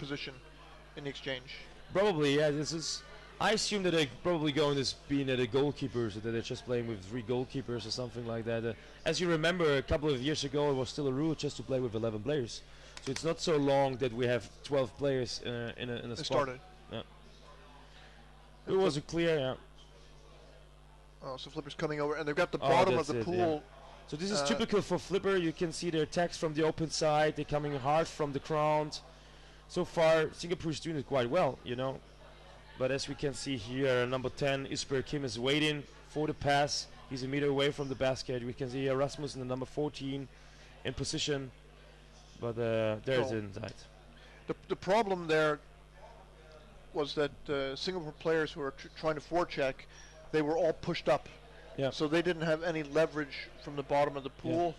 position in the exchange. Probably, yeah. This is. I assume that they're probably going to being at a goalkeeper, so that they're just playing with 3 goalkeepers or something like that. As you remember, a couple of years ago, it was still a rule just to play with 11 players. So it's not so long that we have 12 players in a It spot. started. Yeah. It was a clear. Yeah. Oh, so Flipper's coming over, and they've got the bottom of the pool. Yeah. So this is typical for Flipper. You can see their attacks from the open side. They're coming hard from the ground. So far, Singapore is doing it quite well, you know. But as we can see here, number 10, Isper Kim is waiting for the pass. He's a meter away from the basket. We can see here Rasmussen, the number 14, in position. But there's inside. The problem there was that Singapore players who were trying to forecheck, they were all pushed up. Yeah. So they didn't have any leverage from the bottom of the pool.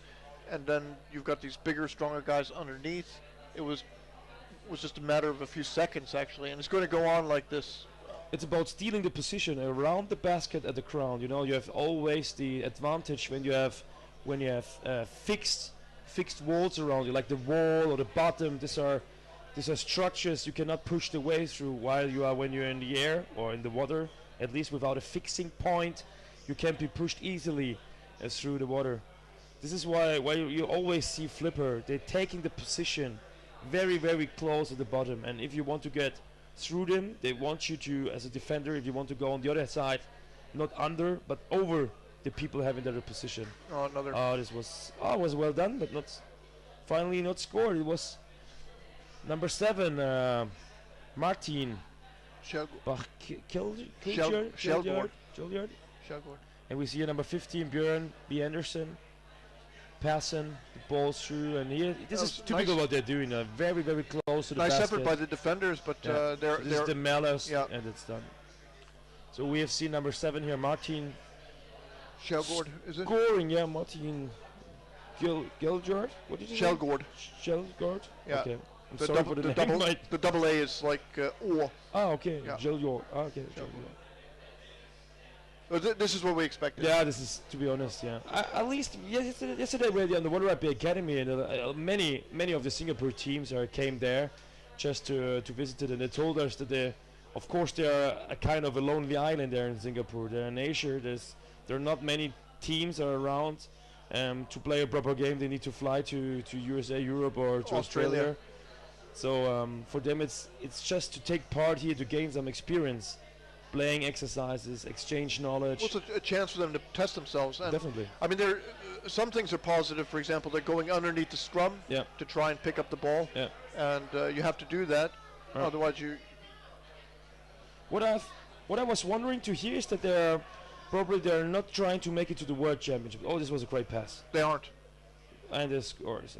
Yeah. And then you've got these bigger, stronger guys underneath. It was just a matter of a few seconds, actually, and it's going to go on like this. It's about stealing the position around the basket at the ground. You know, you have always the advantage when you have fixed walls around you, like the wall or the bottom. These are structures you cannot push the way through. While when you're in the air or in the water, at least without a fixing point, you can be pushed easily through the water. This is why you always see Flipper. They're taking the position very, very close at the bottom, and if you want to get through them, they want you to, as a defender, if you want to go on the other side, not under but over the people having their position. Oh, another. This was well done, but finally not scored. It was number 7, Martin Kjellgaard. And we see here number 15, Björn B. Anderson, passing the balls through, and here this is typical what they're doing. Very, very close to the basket. Nice effort by the defenders, but they're this is the malice, and it's done. So we have seen number 7 here, Martin Kjellgaard, is it? Scoring, yeah, Martin Kjellgaard. What did you say? Kjellgaard. Yeah. Okay. I'm sorry for the name. The double A is like O. Ah, okay. Yeah. Kjellgaard. Ah, okay. This is what we expected. Yeah, this is, to be honest, yeah. At least yesterday we were on the Wonder Rugby Academy, and many of the Singapore teams came there just to visit it, and they told us that of course they are a kind of a lonely island there in Singapore. They're in Asia. There are not many teams are around. To play a proper game, they need to fly to USA, Europe, or to Australia. So for them, it's just to take part here to gain some experience. Playing exercises, exchange knowledge. Well, it's a chance for them to test themselves. And definitely. I mean, some things are positive. For example, they're going underneath the scrum to try and pick up the ball. Yeah. And you have to do that. Right. Otherwise, you. What I was wondering to hear is that they're not trying to make it to the World Championship. Oh, this was a great pass. They aren't. And they scored. This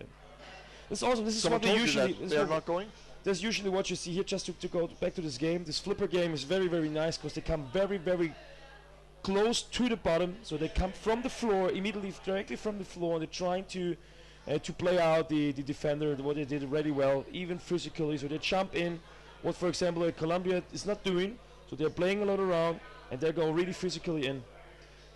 is awesome. This is Someone what they usually. They are not going. That's usually what you see here. Just to go back to this game, this Flipper game is very, very nice because they come very, very close to the bottom. So they come from the floor, immediately directly from the floor, and they're trying to play out the defender. What they did really well, even physically. So they jump in, what for example Colombia is not doing. So they're playing a lot around, and they're going really physically in.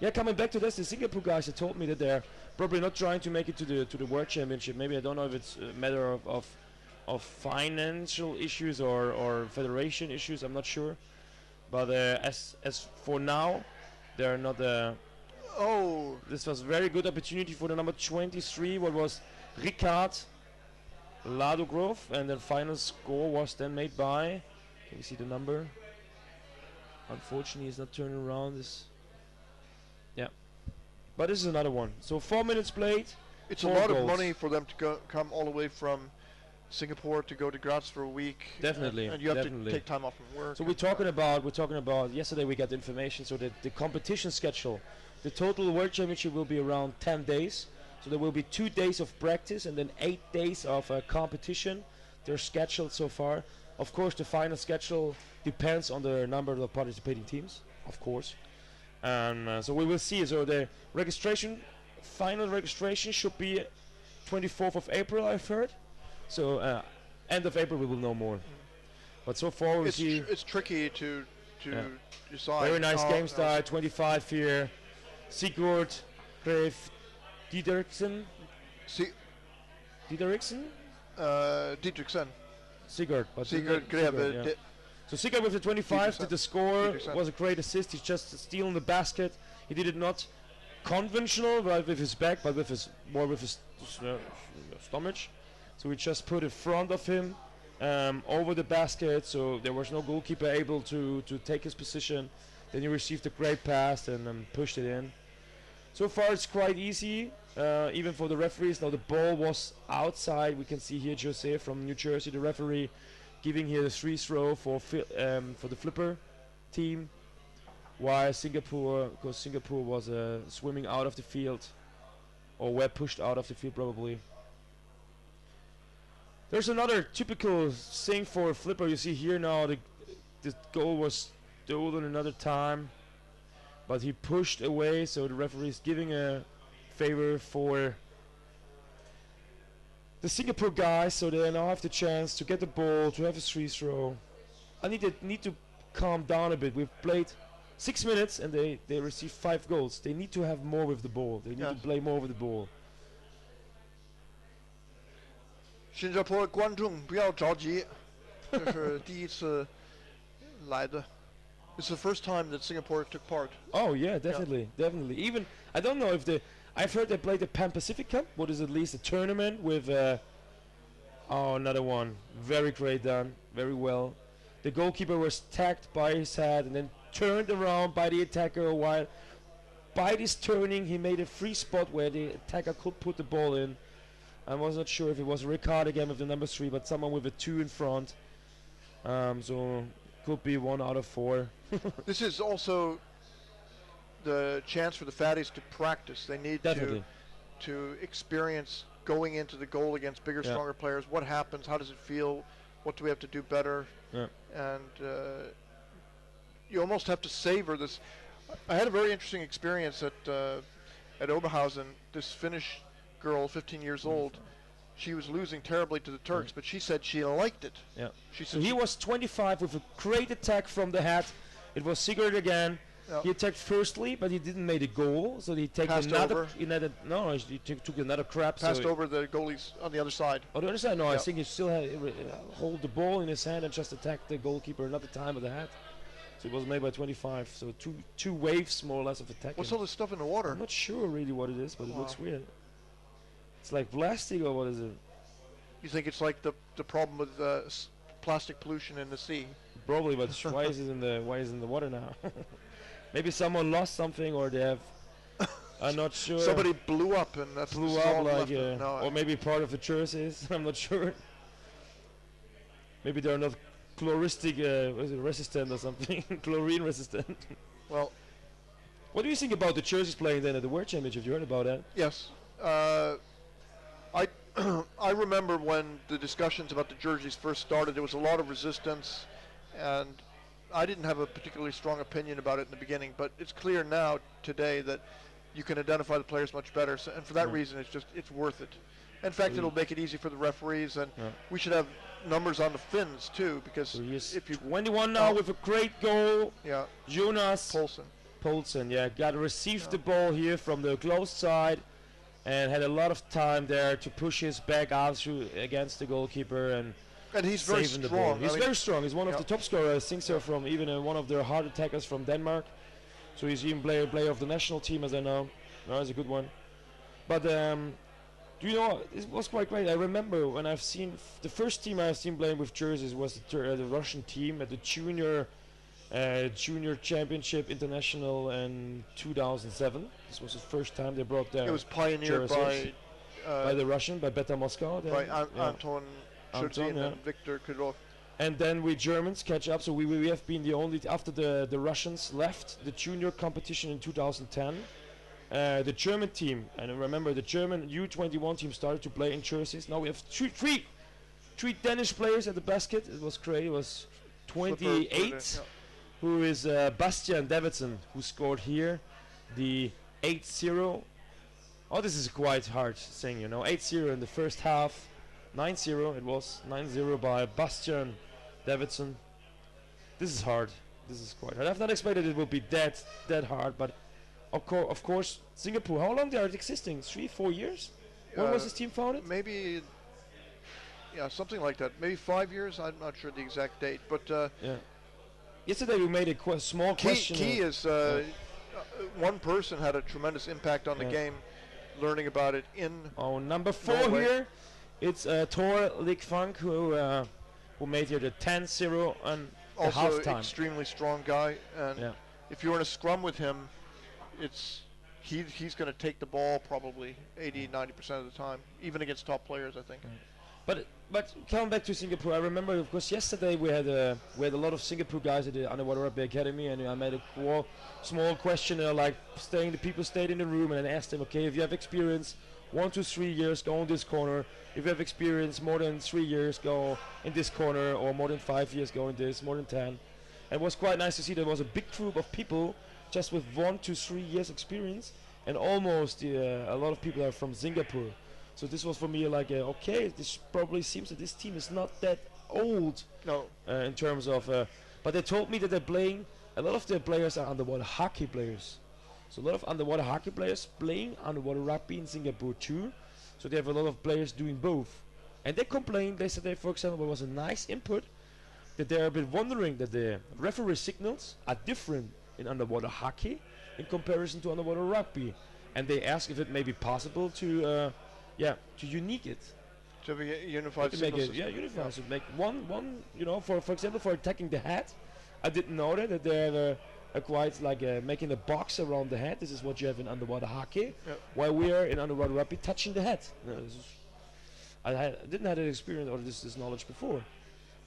Yeah, coming back to this, the Singapore guys have told me that they're probably not trying to make it to the World Championship. Maybe I don't know if it's a matter of financial issues or federation issues. I'm not sure, but as for now, they're not. This was a very good opportunity for the number 23. What was Ricard Ladogrove, and the final score was then made by. Can you see the number? Unfortunately, it's not turning around. But this is another one. So 4 minutes played. It's a lot of money for them to come all the way from Singapore to go to Graz for a week. Definitely. And you have to take time off from work. So we're talking about yesterday we got the information, so that the competition schedule, the total World Championship will be around 10 days. So there will be 2 days of practice and then 8 days of competition. They're scheduled so far. Of course, the final schedule depends on the number of participating teams, of course. And so we will see. So the final registration should be 24th of April, I've heard. So end of April we will know more. But so far we see it's tricky to decide. Very nice game start. 25 here. Sigurd Greif Didriksen. Didriksen. Sigurd. But Sigurd Sigurd, Greve yeah. did. So Sigurd with the 25 did the score, 100%. was a great assist. He's just stealing the basket. He did it not conventional, right, with his back, but with his stomach. So he just put in front of him, over the basket. So there was no goalkeeper able to take his position. Then he received a great pass and pushed it in. So far it's quite easy, even for the referees. Now the ball was outside. We can see here Jose from New Jersey, the referee, giving here the free throw for the flipper team, while Singapore, because Singapore was swimming out of the field, or were pushed out of the field probably. There's another typical thing for a flipper. You see here now the goal was stolen another time, but he pushed away, so the referee is giving a favor for the Singapore guys, so they now have the chance to get the ball, to have a free throw. I need to calm down a bit. We've played 6 minutes and they received 5 goals. They need to have more with the ball. They need to play more with the ball. 新加坡观众不要着急，这是第一次来的。It's the first time that Singapore took part. Oh yeah, definitely, definitely. Even I don't know if I've heard they played the Pan Pacific Cup. What is at least a tournament with oh, another one. Very great done, very well. The goalkeeper was tagged by his head and then turned around by the attacker, while by this turning he made a free spot where the attacker could put the ball in. I was not sure if it was Ricard again with the number 3, but someone with a 2 in front. So could be 1 out of 4. This is also the chance for the fatties to practice. They need to experience going into the goal against bigger, stronger players. What happens? How does it feel? What do we have to do better? Yeah. And you almost have to savor this. I had a very interesting experience at Oberhausen. This Finnish girl, 15 years old, she was losing terribly to the Turks, but she said she liked it. Yeah. She said so he was 25 with a great attack from the hat. It was Sigurd again. Yeah. He attacked firstly, but he didn't make a goal, so he took another. He took another crap. Passed over the goalies on the other side. On the other side, no. I think he still had hold the ball in his hand and just attacked the goalkeeper another time with the hat. So it was made by 25. So two waves more or less of attacking. What's all this stuff in the water? I'm not sure really what it is, but it looks weird. It's like plastic, or what is it? You think it's like the problem with plastic pollution in the sea? Probably, but why is it in the water now? Maybe someone lost something, or they have. I'm not sure. Somebody blew up, and that's blew up, like, or maybe part of the jerseys. I'm not sure. Maybe they're not chloristic resistant or something. Chlorine resistant. Well, what do you think about the jerseys playing then at the World Championship? You heard about that? Yes. I remember when the discussions about the jerseys first started, there was a lot of resistance, and I didn't have a particularly strong opinion about it in the beginning, but it's clear now today that you can identify the players much better, so, and for that reason it's worth it. In fact, it'll make it easy for the referees, and we should have numbers on the Finns too, because if you 21 now with a great goal. Yeah. Jonas Poulsen, yeah, got received the ball here from the closed side, and had a lot of time there to push his back out through against the goalkeeper and he's very strong. The ball. He's very strong. He's one of the top scorers. I think so, from even one of their hard attackers from Denmark. So he's even player of the national team, as I know. No, he's a good one. But do you know, it was quite great. I remember when I've seen the first team I've seen playing with jerseys was the Russian team at the junior championship international in 2007. This was the first time they brought their. It was pioneered by the Russian, by Beta Moscow. By Anton Shurtin and Viktor Krylov. And then we Germans catch up. So we have been the only, after the Russians left the junior competition in 2010. The German team, and remember the German U21 team started to play in jerseys. Now we have three Danish players at the basket. It was great. It was 28. Who is Bastian Davidson, who scored here the 8-0. Oh, this is quite hard thing, you know. 8-0 in the first half. 9-0, it was 9-0 by Bastian Davidson. This is hard. This is quite hard. I've not expected it would be that hard, but of course, Singapore. How long they are existing? 3-4 years? When was this team founded? Maybe Yeah, something like that. Maybe 5 years. I'm not sure the exact date, but Yeah. Yesterday we made a small question. key is one person had a tremendous impact on the game, learning about it in. Oh, number 4 Norway. here, it's Tor Likfunk who made here the 10-0 on the Also halftime. extremely strong guy, and if you're in a scrum with him, it's he's going to take the ball probably 80-90% of the time, even against top players, I think. But coming back to Singapore, I remember, of course, yesterday we had a lot of Singapore guys at the Underwater Rugby Academy, and I made a small questionnaire, like the people stayed in the room, and I asked them, okay, if you have experience 1 to 3 years, go in this corner. If you have experience more than 3 years, go in this corner, or more than 5 years, go in this, more than 10. And it was quite nice to see there was a big group of people just with 1 to 3 years experience, and almost a lot of people are from Singapore. So this was for me like, okay, this probably seems that this team is not that old. No. In terms of, but they told me that they're playing, a lot of their players are underwater hockey players. So a lot of underwater hockey players playing underwater rugby in Singapore too. So they have a lot of players doing both. And they complained yesterday, for example, it was a nice input, that they're a bit wondering that the referee signals are different in underwater hockey in comparison to underwater rugby. And they asked if it may be possible to unique it. To be a unified to make signal it, system. unified. So make one, for example, for attacking the head, I didn't know that they have a quite like making a box around the head. This is what you have in underwater hockey, while we are in underwater rugby touching the head. I didn't have that experience or this knowledge before.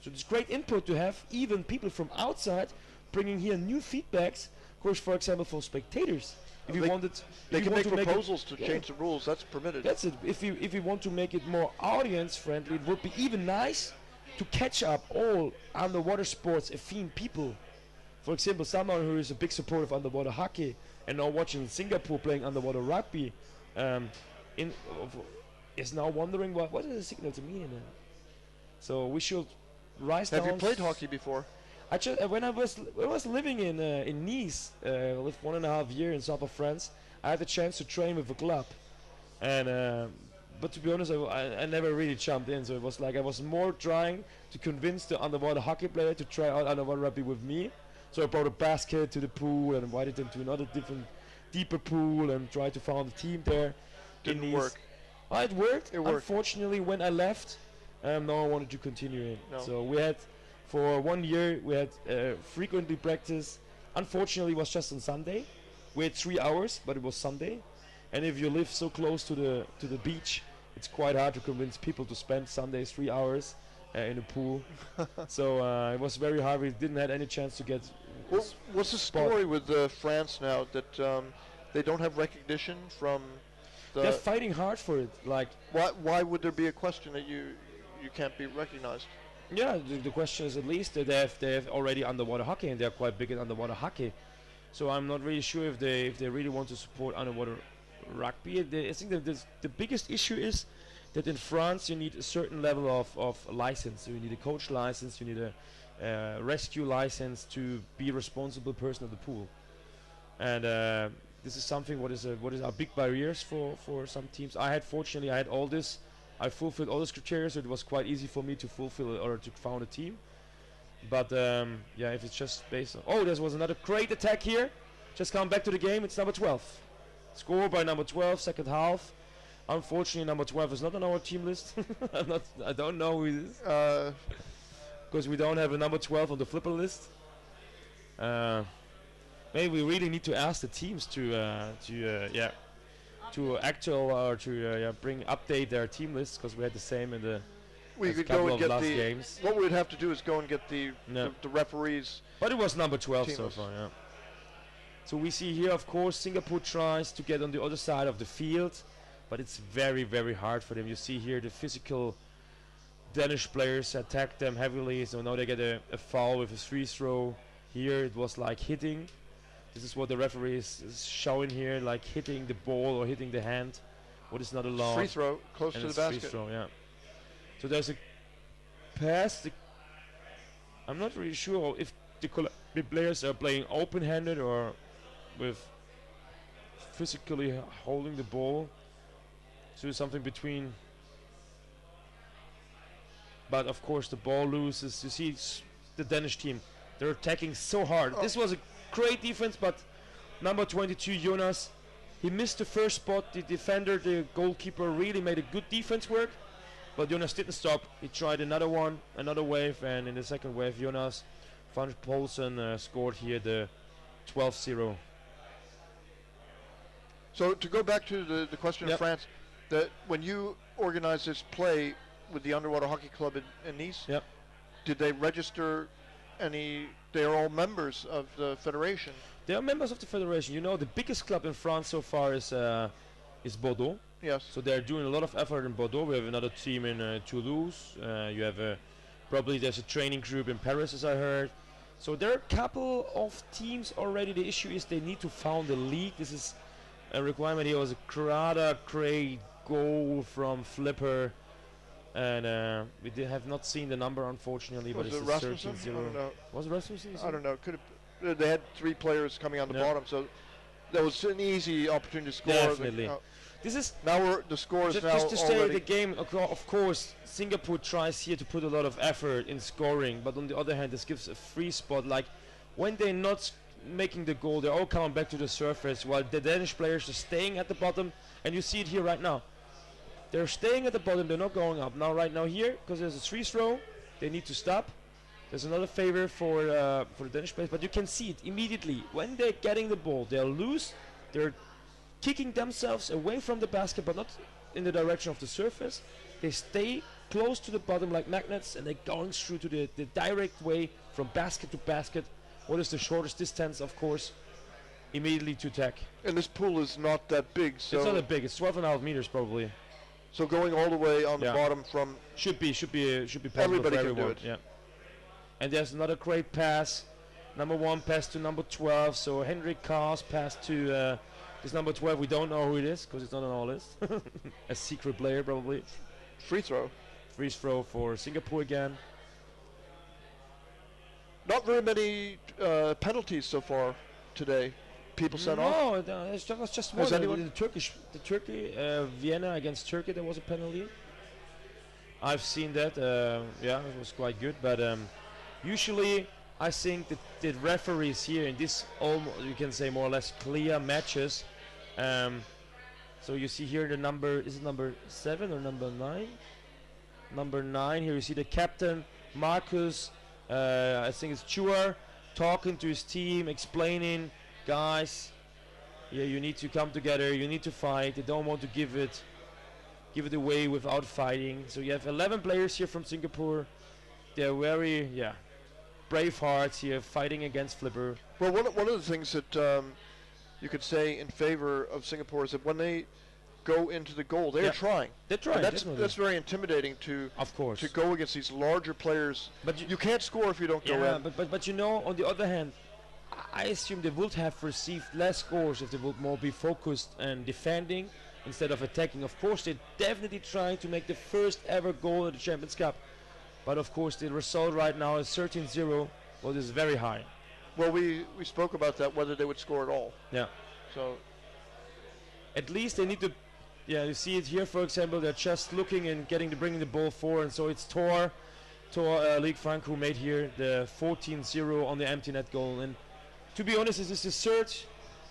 So it's great input to have even people from outside bringing here new feedbacks. Of course, for example, for spectators. If you wanted, they can make proposals to change the rules. That's permitted. That's it. If you want to make it more audience friendly, it would be even nice to catch up all underwater sports affine people. For example, someone who is a big supporter of underwater hockey and now watching Singapore playing underwater rugby, is now wondering what is the signal to mean in it. So we should rise down. Have you played hockey before? When I was living in Nice, I lived 1.5 years in south of France. I had the chance to train with a club, and but to be honest, I never really jumped in. So it was like I was more trying to convince the underwater hockey player to try out underwater rugby with me. So I brought a basket to the pool and invited them to another deeper pool and tried to found a team there. Didn't work. It worked. It worked. Unfortunately, when I left, no one wanted to continue it. No. So we had. For 1 year, we had frequently practice. Unfortunately, it was just on Sunday. We had 3 hours, but it was Sunday. And if you live so close to the beach, it's quite hard to convince people to spend Sundays 3 hours in a pool. So it was very hard. We didn't have any chance to get. What's the story with France now that they don't have recognition from? They're fighting hard for it. Like why would there be a question that you can't be recognized? Yeah, the question is at least that they have already underwater hockey and they're quite big in underwater hockey. So I'm not really sure if they really want to support underwater rugby. I think that the biggest issue is that in France you need a certain level of license. So you need a coach license, you need a rescue license to be a responsible person of the pool. And this is something what is our big barriers for some teams. Fortunately I had all this. I fulfilled all those criteria, so it was quite easy for me to fulfill or to found a team. But if it's just based on... Oh, there was another great attack here. Just come back to the game. It's number 12. Score by number 12, second half. Unfortunately, number 12 is not on our team list. I don't know who it is. Because we don't have a number 12 on the flipper list. Maybe we really need to ask the teams to actual or to update their team lists, because we had the same in the couple of last games. What we'd have to do is go and get the referees. But it was number 12 so far, yeah. So we see here, of course, Singapore tries to get on the other side of the field, but it's very, very hard for them. You see here the physical Danish players attack them heavily, so now they get a foul with a free throw. Here it was like hitting. This is what the referee is showing here, like hitting the ball or hitting the hand, what is not allowed. Free throw, close to the basket. Free throw, yeah. So there's a pass. I'm not really sure if the players are playing open-handed or with physically holding the ball. So something between. but of course the ball loses. You see the Danish team, they're attacking so hard. This was a great defense, but number 22 Jonas, he missed the first spot. The defender, the goalkeeper, really made a good defense work, but Jonas didn't stop. He tried another one, another wave, and in the second wave Jonas van Poulsen scored here the 12-0. So to go back to the question of France, that when you organized this play with the Underwater Hockey Club in Nice, did they register any? They are all members of the federation. They are members of the federation. You know, the biggest club in France so far is Bordeaux. Yes. So they're doing a lot of effort in Bordeaux. We have another team in Toulouse. You have probably there's a training group in Paris, as I heard. So there are a couple of teams already. The issue is they need to found a league. This is a requirement. Here was a rather great goal from Flipper, and we have not seen the number, unfortunately. Was but it it's Rasmussen? 13-0. I don't know. Was it Rasmussen? I don't know. Could have. They had 3 players coming on the bottom, so that was an easy opportunity to score. Definitely. This is now the score is now just to say already. the game. Of course, Singapore tries here to put a lot of effort in scoring, but on the other hand, this gives a free spot. Like when they're not making the goal, they're all coming back to the surface, while the Danish players are staying at the bottom, and you see it here right now. They're staying at the bottom. They're not going up. Now, right now here, because there's a free throw, they need to stop. There's another favor for the Danish players, but you can see it immediately. When they're getting the ball, they're loose. They're kicking themselves away from the basket, but not in the direction of the surface. They stay close to the bottom like magnets, and they're going through to the direct way from basket to basket. What is the shortest distance, of course, immediately to attack. And this pool is not that big, so it's not that big. It's 12.5 meters probably. So going all the way on the bottom from should be possible everybody for can everyone. do it. Yeah. And there's another great pass. Number 1 pass to number 12. So Henrik Kars pass to this number 12. We don't know who it is because it's not on our list. A secret player probably. Free throw. Free throw for Singapore again. Not very many penalties so far today. People sent off. No, it's just one. The Turkey, Vienna against Turkey, there was a penalty. I've seen that. Yeah, it was quite good. But usually, I think that the referees here in this, you can say more or less clear matches. So you see here the number, is it number 7 or number 9? Number 9. Here you see the captain, Marcus. I think it's Chua, talking to his team, explaining, guys, yeah, you need to come together, you need to fight. They don't want to give it away without fighting. So you have 11 players here from Singapore. They're very brave hearts here, fighting against Flipper. Well, one of the things that you could say in favor of Singapore is that when they go into the goal, they're trying. They're trying. And that's very intimidating to go against these larger players. But you can't score if you don't go in. But you know, on the other hand, I assume they would have received less scores if they would more be focused and defending instead of attacking. Of course, they're definitely trying to make the first ever goal at the Champions Cup. But of course, the result right now is 13-0, what is very high. Well, we spoke about that, whether they would score at all. Yeah. So at least they need to. Yeah, you see it here, for example. They're just looking and bringing the ball forward, and so it's Thor League Frank who made here the 14-0 on the empty net goal. And to be honest, this is the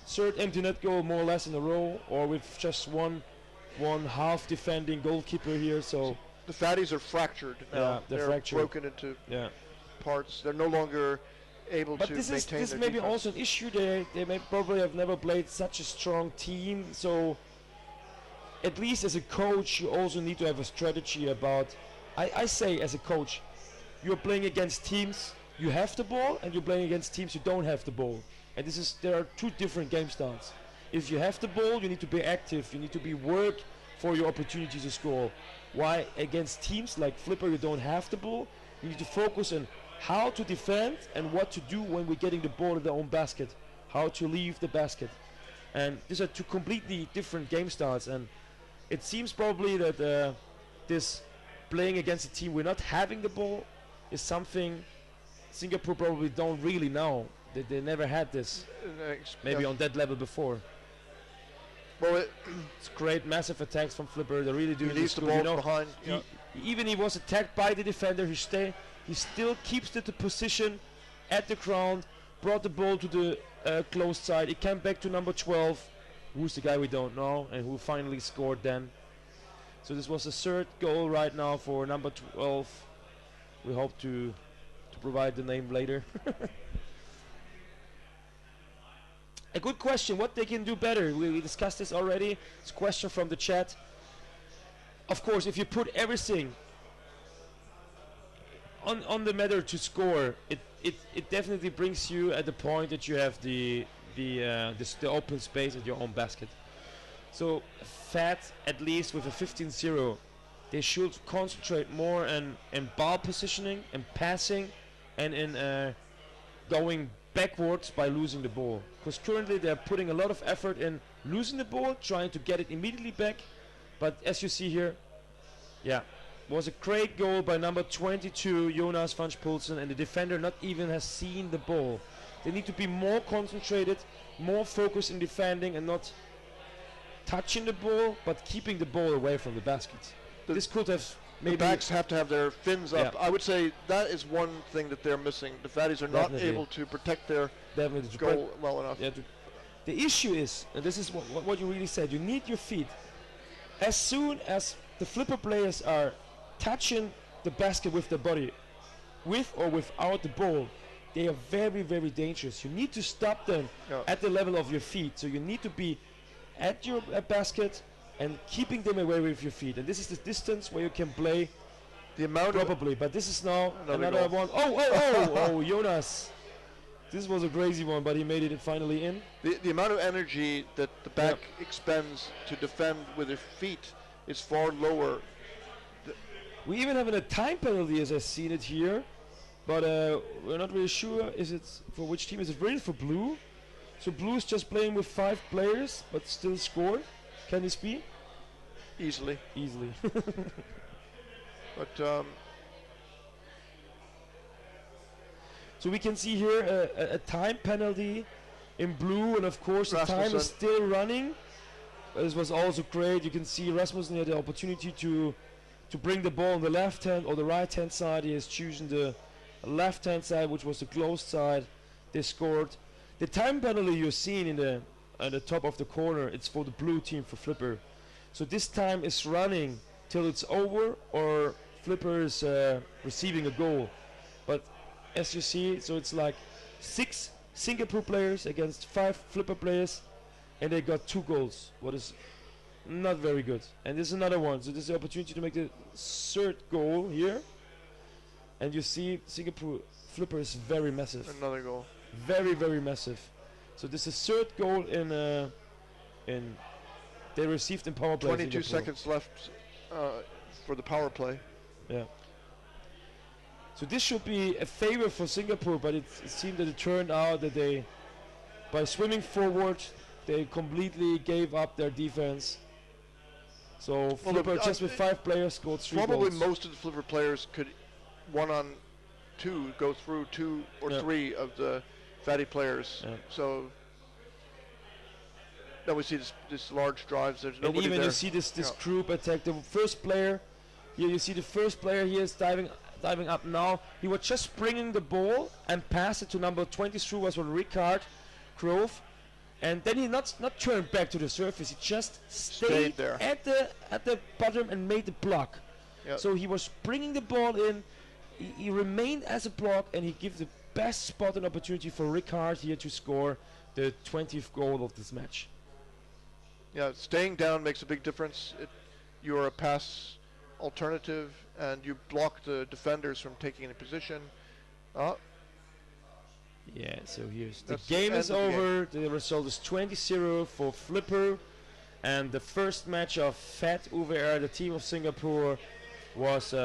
third empty net goal more or less in a row, or with just one half defending goalkeeper here. So the fatties are fractured now. Yeah, they're fractured. Broken into parts. They're no longer able to maintain their defense. But this may be also an issue. They may probably have never played such a strong team. So at least as a coach, you also need to have a strategy about. I say as a coach, you're playing against teams you have the ball, and you're playing against teams you don't have the ball. And there are 2 different game styles. If you have the ball, you need to be active. You need to be work for your opportunity to score. Why against teams like Flipper, you don't have the ball. You need to focus on how to defend and what to do when we're getting the ball in their own basket. How to leave the basket. And these are 2 completely different game styles. And it seems probably that this playing against a team we're not having the ball is something Singapore probably don't really know. They never had this maybe on that level before. Well, it's great, massive attacks from Flipper. They really do. He leaves the ball behind. Even he was attacked by the defender. He still keeps the position at the ground. Brought the ball to the closed side. It came back to number 12, who's the guy we don't know, and who finally scored then. So this was the third goal right now for number 12. We hope to provide the name later. A good question, what they can do better. We discussed this already. It's a question from the chat. Of course, if you put everything on the matter to score, it definitely brings you at the point that you have the open space at your own basket. So Fat, at least with a 15-0, they should concentrate more in ball positioning and passing and in going backwards by losing the ball. Because currently they're putting a lot of effort in losing the ball, trying to get it immediately back. But as you see here, yeah, was a great goal by number 22, Jonas van Spulsen, and the defender not even has seen the ball. They need to be more concentrated, more focused in defending and not touching the ball, but keeping the ball away from the basket. This could have maybe... The backs have to have their fins up. I would say that is one thing that they're missing. The Fatties are not able to protect their goal well enough. Yeah, the issue is, and this is what you really said, you need your feet. As soon as the Flipper players are touching the basket with their body, with or without the ball, they are very, very dangerous. You need to stop them at the level of your feet. So you need to be at your basket and keeping them away with your feet. And this is the distance where you can play the amount probably. But this is now another one. Oh, Jonas. This was a crazy one, but he made it finally in. The amount of energy that the back expends to defend with their feet is far lower. We even have a time penalty, as I've seen it here, but we're not really sure. Is it for which team? Is it really for Blue? So Blue is just playing with 5 players, but still score. Can this be? Easily. But so we can see here a time penalty in Blue, and of course the time is still running. This was also great. You can see Rasmussen had the opportunity to bring the ball on the left hand or the right hand side. He has chosen the left hand side, which was the closed side. They scored. The time penalty you're seeing at the top of the corner, it's for the Blue team, for Flipper. So this time is running till it's over or Flipper is receiving a goal. But as you see, so it's like 6 Singapore players against 5 Flipper players, and they got 2 goals. What is not very good. And this is another one. So this is the opportunity to make the 3rd goal here. And you see Singapore Flipper is very massive. Another goal. Very, very massive. So this is 3rd goal in they received in power play. 22 seconds left for the power play. Yeah. So this should be a favor for Singapore, but it seemed that it turned out that they, by swimming forward, they completely gave up their defense. So Flipper just with 5 players scored 3 probably goals. Most of the Flipper players could 1-on-2 go through 2 or 3 of the Fatty players. So now we see this large drives. There's nobody and even there. You see this group attack. The first player here, you see the first player here is diving up now. He was just bringing the ball and pass it to number 23, was on Ricard Grove, and then he not turned back to the surface. He just stayed there at the bottom and made the block. So he was bringing the ball in. He remained as a block, and he gave the best spot and opportunity for Ricard here to score the 20th goal of this match. Yeah, staying down makes a big difference. You're a pass alternative, and you block the defenders from taking any position. Yeah, so here's the game is over. The result is 20-0 for Flipper, and the first match of Fat UVR, the team of Singapore, was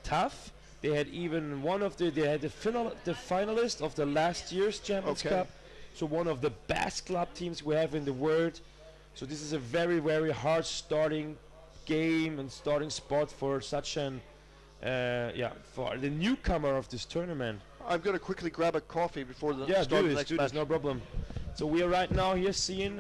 tough. They had even they had the finalist of the last year's Champions Cup, so one of the best club teams we have in the world. So this is a very, very hard starting game and starting spot for such an for the newcomer of this tournament. I'm going to quickly grab a coffee before the start of the next match. No problem. So we are right now here seeing